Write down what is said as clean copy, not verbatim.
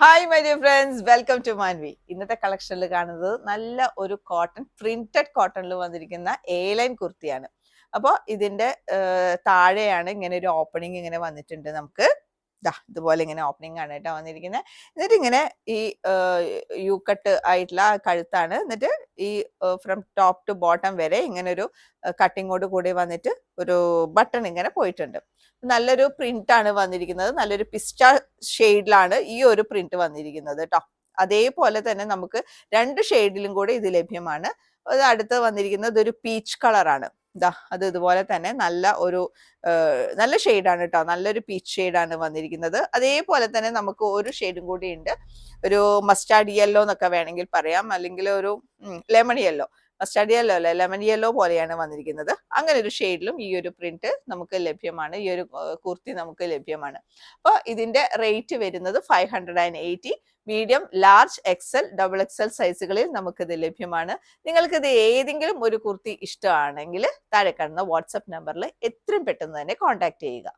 Hi my dear friends, welcome to Manvi. ഇന്നത്തെ കളക്ഷനിൽ കാണുന്നത് നല്ല ഒരു കോട്ടൺ പ്രിന്റഡ് കോട്ടണിൽ വന്നിരിക്കുന്ന എ ലൈൻ കുർത്തിയാണ്. അപ്പോൾ ഇതിന്റെ താഴെയാണ് ഇങ്ങനെ ഒരു ഓപ്പണിംഗ് ഇങ്ങനെ വന്നിട്ടുണ്ട്. നമുക്ക് ഇതുപോലെ ഇങ്ങനെ ഓപ്പണിംഗ് ആണ് കേട്ടോ വന്നിരിക്കുന്നത്. എന്നിട്ട് ഇങ്ങനെ ഈ യു കട്ട് ആയിട്ടുള്ള കഴുത്താണ്. എന്നിട്ട് ഈ ഫ്രം ടോപ്പ് ടു ബോട്ടം വരെ ഇങ്ങനെ ഒരു കട്ടിങ്ങോട് കൂടി വന്നിട്ട് ഒരു ബട്ടൺ ഇങ്ങനെ പോയിട്ടുണ്ട്. നല്ലൊരു പ്രിന്റ് ആണ് വന്നിരിക്കുന്നത്. നല്ലൊരു പിസ്റ്റ ഷെയ്ഡിലാണ് ഈ ഒരു പ്രിന്റ് വന്നിരിക്കുന്നത് കേട്ടോ. അതേപോലെ തന്നെ നമുക്ക് രണ്ട് ഷെയ്ഡിലും കൂടെ ഇത് ലഭ്യമാണ്. അത് അടുത്ത് വന്നിരിക്കുന്നത് ഒരു പീച്ച് കളറാണ്. അത് ഇതുപോലെ തന്നെ നല്ല ഷെയ്ഡാണ് കേട്ടോ. നല്ലൊരു പീച്ച് ഷെയ്ഡാണ് വന്നിരിക്കുന്നത്. അതേപോലെ തന്നെ നമുക്ക് ഒരു ഷെയ്ഡും കൂടി ഉണ്ട്. ഒരു മസ്റ്റാർഡ് യെല്ലോ എന്നൊക്കെ വേണമെങ്കിൽ പറയാം, അല്ലെങ്കിൽ ഒരു ലെമൺ യെല്ലോ. മസ്റ്റാർഡ് യെല്ലോ അല്ല, ലെമൺ യെല്ലോ പോലെയാണ് വന്നിരിക്കുന്നത്. അങ്ങനെ ഒരു ഷെയ്ഡിലും ഈ ഒരു പ്രിന്റ് നമുക്ക് ലഭ്യമാണ്. ഈ ഒരു കുർത്തി നമുക്ക് ലഭ്യമാണ്. അപ്പോൾ ഇതിന്റെ റേറ്റ് വരുന്നത് 580. Medium, large, XL, double XL സൈസുകളിൽ നമുക്കിത് ലഭ്യമാണ്. നിങ്ങൾക്കിത് ഏതെങ്കിലും ഒരു കുർത്തി ഇഷ്ടമാണെങ്കിൽ താഴെ കാണുന്ന വാട്സപ്പ് നമ്പറിൽ എത്രയും പെട്ടെന്ന് തന്നെ കോൺടാക്ട് ചെയ്യുക.